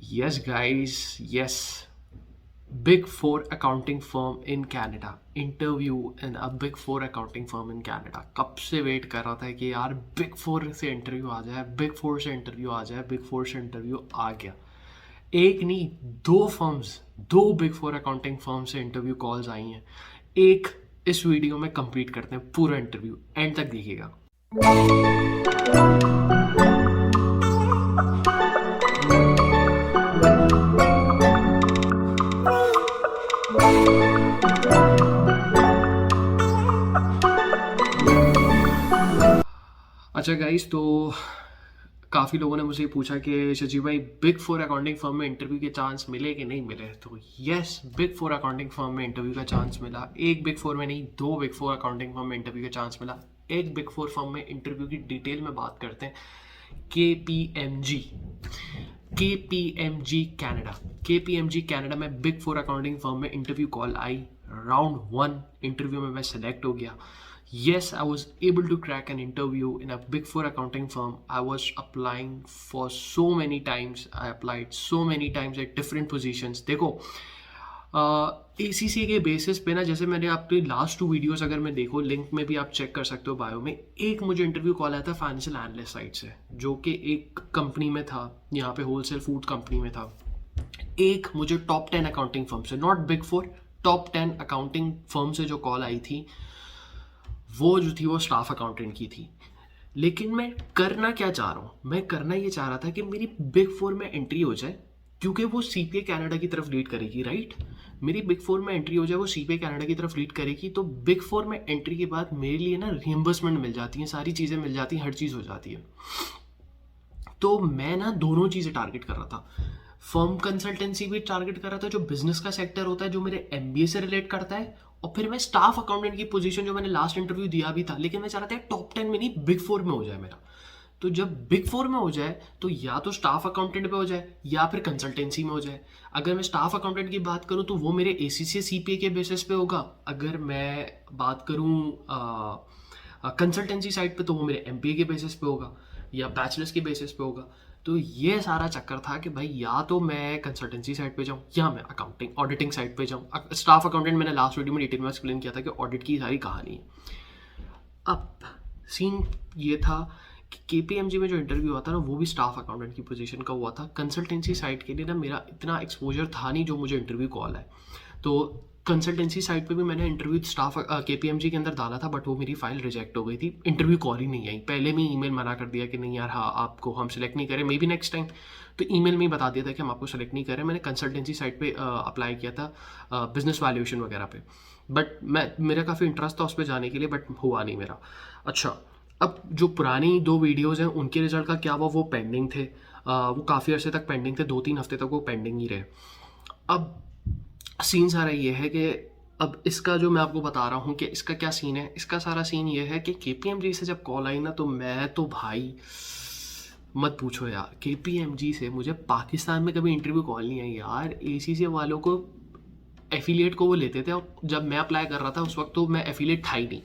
Yes, guys, yes. Big Four accounting firm in Canada. Interview in a Big Four accounting firm in Canada. कब से wait कर रहा था कि यार बिग फोर से इंटरव्यू आ जाए, बिग फोर से इंटरव्यू आ जाए, बिग फोर से इंटरव्यू आ गया। एक नहीं, दो बिग फोर अकाउंटिंग फर्म से इंटरव्यू कॉल्स आई हैं। एक इस वीडियो में कंप्लीट करते हैं पूरा इंटरव्यू, एंड तक देखिएगा। अच्छा गाइस, तो काफ़ी लोगों ने मुझे पूछा कि शजी भाई बिग फोर अकाउंटिंग फर्म में इंटरव्यू के चांस मिले कि नहीं मिले। तो yes, big four accounting firm में इंटरव्यू का चांस मिला। एक बिग फोर में नहीं, दो बिग फोर अकाउंटिंग फर्म में इंटरव्यू का चांस मिला। एक बिग फोर फर्म में इंटरव्यू की डिटेल में बात करते हैं। KPMG KPMG कैनेडा में बिग फोर अकाउंटिंग फर्म में इंटरव्यू कॉल आई। राउंड 1 इंटरव्यू में मैं सेलेक्ट हो गया। Yes, I was able to crack an interview in a big four accounting firm. I was applying for so many times. I applied so many times at different positions. देखो, ACC के basis पे ना, जैसे मैंने आपके last 2 videos अगर मैं देखो, लिंक में भी आप चेक कर सकते हो बायो में। एक मुझे इंटरव्यू कॉल आया था फाइनेंशियल एनालिस्ट साइड से, जो कि एक कंपनी में था, यहाँ पे होलसेल फूड कंपनी में था। एक मुझे टॉप 10 अकाउंटिंग फर्म से, not big four, top 10 accounting firm से जो कॉल आई थी, वो जो थी वो स्टाफ अकाउंटेंट की थी। लेकिन मैं करना क्या चाह रहा हूँ, मैं करना ये चाह रहा था कि मेरी बिग फोर में एंट्री हो जाए, क्योंकि वो CPA कनाडा की तरफ लीड करेगी, राइट। मेरी बिग फोर में एंट्री हो जाए, वो CPA कनाडा की तरफ लीड करेगी, तो बिग फोर में एंट्री के बाद मेरे लिए ना रिइंबर्समेंट मिल जाती है, सारी चीज़ें मिल जाती हैं, हर चीज़ हो जाती है। तो मैं ना दोनों चीज़ें टारगेट कर रहा था। फर्म कंसल्टेंसी भी टारगेट कर रहा था, जो बिजनेस का सेक्टर होता है, जो मेरे MBA से रिलेट करता है। और फिर मैं स्टाफ अकाउंटेंट की पोजीशन, जो मैंने लास्ट इंटरव्यू दिया भी था, लेकिन मैं चाह रहा था टॉप 10 में नहीं, बिग फोर में हो जाए मेरा। तो जब बिग फोर में हो जाए, तो या तो स्टाफ अकाउंटेंट पे हो जाए या फिर कंसल्टेंसी में हो जाए। अगर मैं स्टाफ अकाउंटेंट की बात करूं तो वो मेरे ACC CPA के बेसिस पे होगा। अगर मैं बात करूं कंसल्टेंसी साइड पे, तो वो मेरे MBA के बेसिस पे होगा या बैचलर्स के बेसिस पे होगा। तो ये सारा चक्कर था कि भाई या तो मैं कंसल्टेंसी साइड पे जाऊँ या मैं अकाउंटिंग ऑडिटिंग साइड पे जाऊँ। स्टाफ अकाउंटेंट मैंने लास्ट वीडियो में डिटेल में एक्सप्लेन किया था कि ऑडिट की सारी कहानी है। अब सीन ये था कि KPMG में जो इंटरव्यू हुआ था ना, वो भी स्टाफ अकाउंटेंट की पोजीशन का हुआ था। कंसल्टेंसी साइड के लिए ना मेरा इतना एक्सपोजर था नहीं, जो मुझे इंटरव्यू कॉल है। तो कंसल्टेंसी साइड पे भी मैंने इंटरव्यू स्टाफ KPMG के अंदर डाला था, बट वो मेरी फाइल रिजेक्ट हो गई थी, इंटरव्यू कॉल ही नहीं आई। पहले में ईमेल मना कर दिया कि नहीं यार, हाँ आपको हम सेलेक्ट नहीं करें, मे बी नेक्स्ट टाइम। तो ईमेल में ही बता दिया था कि हम आपको सेलेक्ट नहीं करें। मैंने कंसल्टेंसी साइड पे अप्लाई किया था, बिजनेस वैल्यूएशन वगैरह पे, बट मेरा काफ़ी इंटरेस्ट था उस पर जाने के लिए, बट हुआ नहीं मेरा। अच्छा, अब जो पुरानी 2 वीडियोज़ हैं, उनके रिजल्ट का क्या हुआ, वो पेंडिंग थे। वो काफ़ी अर्से तक पेंडिंग थे, 2-3 हफ्ते तक वो पेंडिंग ही रहे। अब सीन सारा ये है कि अब इसका जो मैं आपको बता रहा हूँ कि इसका क्या सीन है, इसका सारा सीन ये है कि KPMG से जब कॉल आई ना, तो मैं तो भाई मत पूछो यार। KPMG से मुझे पाकिस्तान में कभी इंटरव्यू कॉल नहीं आई यार। ACC वालों को, एफिलिएट को वो लेते थे। और जब मैं अप्लाई कर रहा था उस वक्त, तो मैं एफिलिएट था ही नहीं,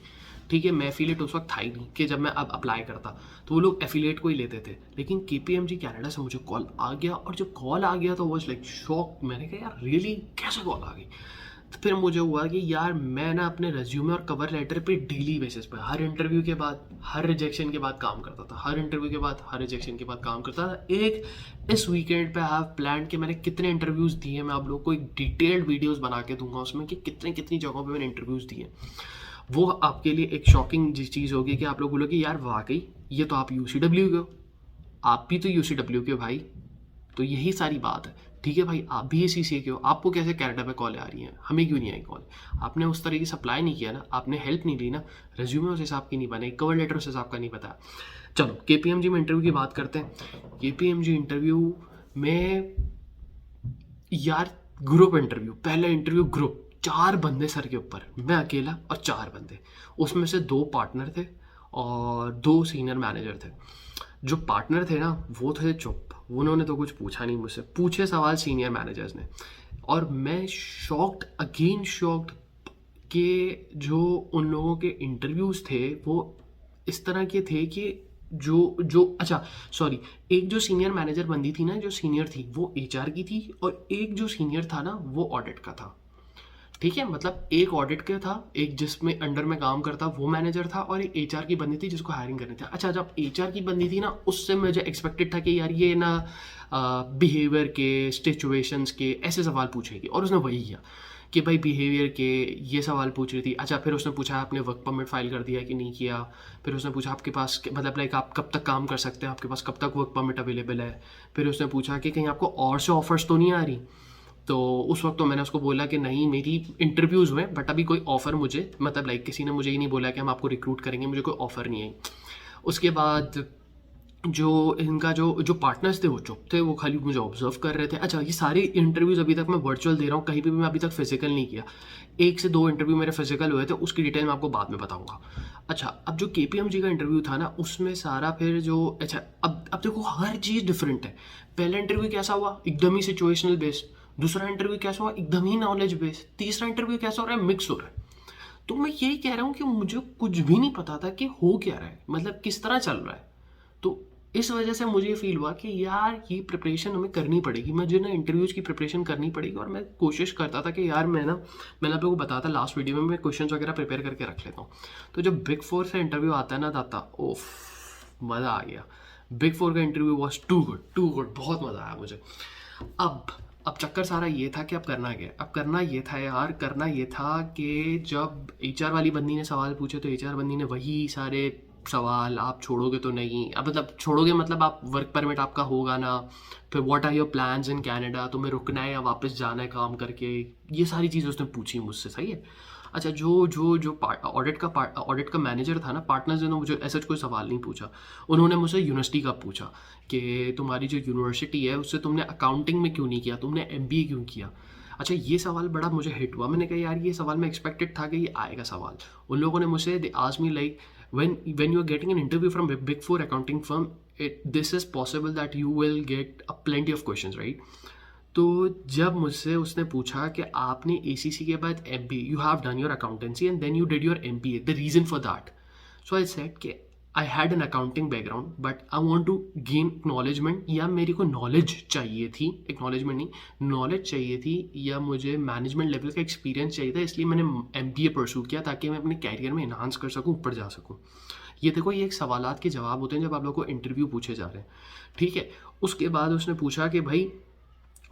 ठीक है। मैं एफिलिएट उस वक्त था ही नहीं कि जब मैं अब अप्लाई करता, तो वो लोग एफिलिएट को ही लेते थे। लेकिन KPMG कनाडा से मुझे कॉल आ गया, और जब कॉल आ गया तो वाज लाइक शॉक। मैंने कहा यार रियली, कैसे कॉल आ गई। तो फिर मुझे हुआ कि यार मैं ना अपने रेज्यूमे और कवर लेटर पे डेली बेसिस पे, हर इंटरव्यू के बाद, हर रिजेक्शन के बाद काम करता था, हर इंटरव्यू के बाद, हर रिजेक्शन के बाद काम करता था। एक इस वीकेंड पे आई हैव प्लान कि मैंने कितने इंटरव्यूज़ दिए। मैं आप लोगों को एक डिटेल्ड वीडियोस बना के दूंगा उसमें, कि कितनी कितनी जगहों पे मैंने इंटरव्यूज़ दिए। वो आपके लिए एक शॉकिंग चीज़ होगी कि आप लोग बोलोगे यार वाकई ये तो आप UCW के हो, आप भी तो UCW के हो भाई। तो यही सारी बात है, ठीक है भाई। आप भी ACC के हो, आपको कैसे कनाडा पे कॉल आ रही हैं, हमें क्यों नहीं आई कॉल। आपने उस तरीके से अप्लाई नहीं किया ना, आपने हेल्प नहीं ली ना, रेज्यूमे उस हिसाब की नहीं बने, कवर लेटर उस हिसाब का नहीं बताया। चलो KPMG में इंटरव्यू की बात करते हैं। KPMG इंटरव्यू में यार ग्रुप इंटरव्यू, पहला इंटरव्यू ग्रुप, 4 बंदे सर के ऊपर, मैं अकेला और 4 बंदे। उसमें से 2 पार्टनर थे और 2 सीनियर मैनेजर थे। जो पार्टनर थे ना, वो थे चुप, उन्होंने तो कुछ पूछा नहीं मुझसे। पूछे सवाल सीनियर मैनेजर्स ने, और मैं शॉक्ड, अगेन शॉक्ड, कि जो उन लोगों के इंटरव्यूज़ थे वो इस तरह के थे कि जो जो अच्छा सॉरी, एक जो सीनियर मैनेजर बंदी थी ना, जो सीनियर थी वो एचआर की थी, और एक जो सीनियर था ना वो ऑडिट का था। ठीक है, मतलब एक ऑडिट का था, एक जिसमें अंडर में काम करता वो मैनेजर था, और एक एचआर की बंदी थी जिसको हायरिंग करनी थी। अच्छा, जब एचआर की बंदी थी ना, उससे मुझे एक्सपेक्टेड था कि यार ये ना बिहेवियर के, सिचुएशंस के ऐसे सवाल पूछेगी, और उसने वही किया कि भाई बिहेवियर के ये सवाल पूछ रही थी। अच्छा, फिर उसने पूछा आपने वर्क परमिट फाइल कर दिया कि नहीं किया। फिर उसने पूछा आपके पास मतलब लाइक आप कब तक काम कर सकते हैं, आपके पास कब तक वर्क परमिट अवेलेबल है। फिर उसने पूछा कि कहीं आपको और से ऑफर्स तो नहीं आ रही। तो उस वक्त तो मैंने उसको बोला कि नहीं, मेरी इंटरव्यूज़ हुए बट अभी कोई ऑफ़र मुझे, मतलब लाइक किसी ने मुझे ये नहीं बोला कि हम आपको रिक्रूट करेंगे, मुझे कोई ऑफ़र नहीं है। उसके बाद जो इनका जो जो पार्टनर्स थे वो चुप थे, वो खाली मुझे ऑब्जर्व कर रहे थे। अच्छा, ये सारे इंटरव्यूज़ अभी तक मैं वर्चुअल दे रहा हूँ, कहीं पे भी मैं अभी तक फिजिकल नहीं किया। एक से दो इंटरव्यू मेरे फिजिकल हुए थे, उसकी डिटेल मैं आपको बाद में बताऊंगा। अच्छा, अब जो केपीएमजी का इंटरव्यू था ना, उसमें सारा फिर जो अच्छा, अब देखो हर चीज़ डिफरेंट है। पहला इंटरव्यू कैसा हुआ, एकदम ही सिचुएशनल बेस्ड। दूसरा इंटरव्यू कैसा हुआ, एकदम ही नॉलेज बेस्ड। तीसरा इंटरव्यू कैसा हो रहा है, मिक्स हो रहा है। तो मैं यही कह रहा हूँ कि मुझे कुछ भी नहीं पता था कि हो क्या रहा है, मतलब किस तरह चल रहा है। तो इस वजह से मुझे ये फील हुआ कि यार ये प्रिपरेशन हमें करनी पड़ेगी, मुझे ना इंटरव्यूज़ की प्रिपरेशन करनी पड़ेगी। और मैं कोशिश करता था कि यार मैंने आप लोगों को बताया था लास्ट वीडियो में, मैं क्वेश्चंस वगैरह प्रिपेयर करके रख लेता हूँ। तो जब बिग फोर से इंटरव्यू आता है ना दाता, ओफ, मज़ा आ गया। बिग फोर का इंटरव्यू वॉज टू गुड, बहुत मज़ा आया मुझे। अब अब चक्कर सारा ये था कि अब करना क्या, अब करना ये था यार, करना ये था कि जब एचआर वाली बंदी ने सवाल पूछे तो एचआर बंदी ने वही सारे सवाल, आप छोड़ोगे तो नहीं, अब मतलब छोड़ोगे मतलब आप वर्क परमिट आपका होगा ना, फिर what are your plans in Canada, तुम्हें रुकना है या वापस जाना है काम करके, ये सारी चीज़ें उसने पूछी मुझसे। सही है। अच्छा, जो जो जो ऑडिट का मैनेजर था ना, पार्टनर्स ने मुझे ऐसा कोई सवाल नहीं पूछा। उन्होंने मुझसे यूनिवर्सिटी का पूछा कि तुम्हारी जो यूनिवर्सिटी है उससे तुमने अकाउंटिंग में क्यों नहीं किया, तुमने एमबीए क्यों किया। अच्छा, ये सवाल बड़ा मुझे हिट हुआ। मैंने कहा यार ये सवाल मैं एक्सपेक्टेड था कि ये आएगा सवाल। उन लोगों ने मुझसे they asked me like when you are getting an interview from a big four accounting firm, this is possible that you will get a plenty of questions, right? तो जब मुझसे उसने पूछा कि आपने एसीसी के बाद MBA, you have done your accountancy and then you did your MBA, the reason for that, so I said कि I had an accounting background but I want to gain acknowledgement, या मेरे को knowledge चाहिए थी, acknowledgement नहीं, knowledge चाहिए थी, या मुझे मैनेजमेंट लेवल का एक्सपीरियंस चाहिए था, इसलिए मैंने एमबीए परस्यू किया ताकि मैं अपने कैरियर में इन्हांस कर सकूँ, ऊपर जा सकूँ। ये देखो, ये एक सवालात के जवाब होते हैं जब आप लोगों को इंटरव्यू पूछे जा रहे हैं। ठीक है। उसके बाद उसने पूछा कि भाई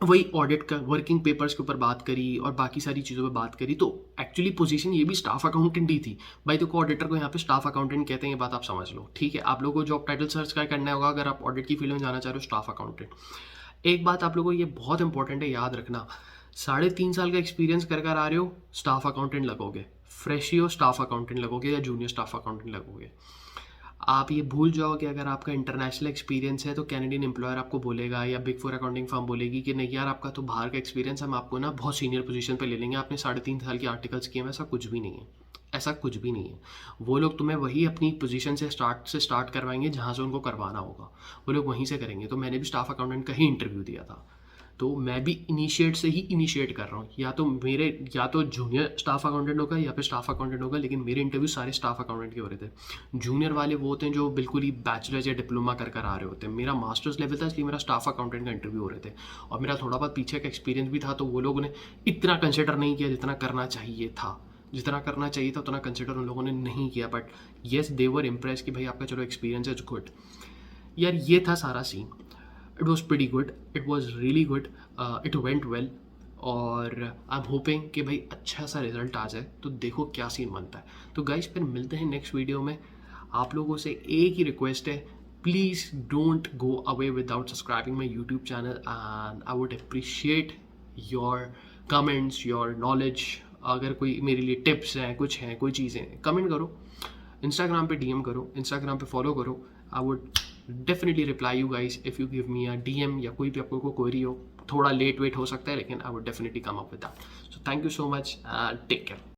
वही ऑडिट का वर्किंग पेपर्स के ऊपर बात करी और बाकी सारी चीज़ों पे बात करी। तो एक्चुअली पोजीशन ये भी स्टाफ अकाउंटेंट ही थी। भाई देखो, ऑडिटर को यहाँ पे स्टाफ अकाउंटेंट कहते हैं, ये बात आप समझ लो। ठीक है, आप लोगों को जॉब टाइटल सर्च करना होगा अगर आप ऑडिट की फील्ड में जाना चाह रहे हो, स्टाफ अकाउंटेंट। एक बात आप लोगों को ये बहुत इंपॉर्टेंट है, याद रखना, 3.5 साल का एक्सपीरियंस कर आ रहे हो, स्टाफ अकाउंटेंट लगोगे। फ्रेश ही हो, स्टाफ अकाउंटेंट लगोगे या जूनियर स्टाफ अकाउंटेंट लगोगे। आप ये भूल जाओ कि अगर आपका इंटरनेशनल एक्सपीरियंस है तो कैनेडियन एम्प्लॉयर आपको बोलेगा या बिग फोर अकाउंटिंग फर्म बोलेगी कि नहीं यार, आपका तो बाहर का एक्सपीरियंस, हम आपको ना बहुत सीनियर पोजीशन पे ले लेंगे, आपने 3.5 साल के आर्टिकल्स किए हैं। ऐसा कुछ भी नहीं है, ऐसा कुछ भी नहीं है। वो लोग तुम्हें वही अपनी पोजीशन से स्टार्ट करवाएंगे जहाँ से उनको करवाना होगा, वो लोग वहीं से करेंगे। तो मैंने भी स्टाफ अकाउंटेंट का ही इंटरव्यू दिया था, तो मैं भी इनिशिएट से ही इनिशिएट कर रहा हूँ। या तो जूनियर स्टाफ अकाउंटेंट होगा या फिर स्टाफ अकाउंटेंट होगा, लेकिन मेरे इंटरव्यू सारे स्टाफ अकाउंटेंट के हो रहे थे। जूनियर वाले वो होते हैं जो बिल्कुल ही बैचलर्स या डिप्लोमा कर आ रहे होते हैं। मेरा मास्टर्स लेवल था, इसलिए मेरा स्टाफ अकाउंटेंट का इंटरव्यू हो रहे थे, और मेरा थोड़ा बहुत पीछे का एक्सपीरियंस भी था, तो वो लोगों ने इतना कंसिडर नहीं किया जितना करना चाहिए था। जितना करना चाहिए था उतना कंसिडर उन लोगों ने नहीं किया, but yes they were impress कि भाई आपका चलो एक्सपीरियंस इज गुड। यार ये था सारा सीन। It was pretty good, it was really good, it went well, और आई एम होपिंग कि भाई अच्छा सा रिजल्ट आ जाए, तो देखो क्या सीन बनता है। तो गाइस, फिर मिलते हैं नेक्स्ट वीडियो में। आप लोगों से एक ही रिक्वेस्ट है, please don't go away without subscribing my YouTube channel, and I would appreciate your comments, your knowledge. अगर कोई मेरे लिए टिप्स हैं, कुछ हैं, कोई चीज़ें, कमेंट करो, इंस्टाग्राम पे डीएम करो, इंस्टाग्राम पे फॉलो करो। आई would definitely reply you guys if you give me a DM, या कोई भी आपको कोई क्वेरी हो। थोड़ा लेट वेट हो सकता है, लेकिन I would definitely come up with that. So thank you so much, take care.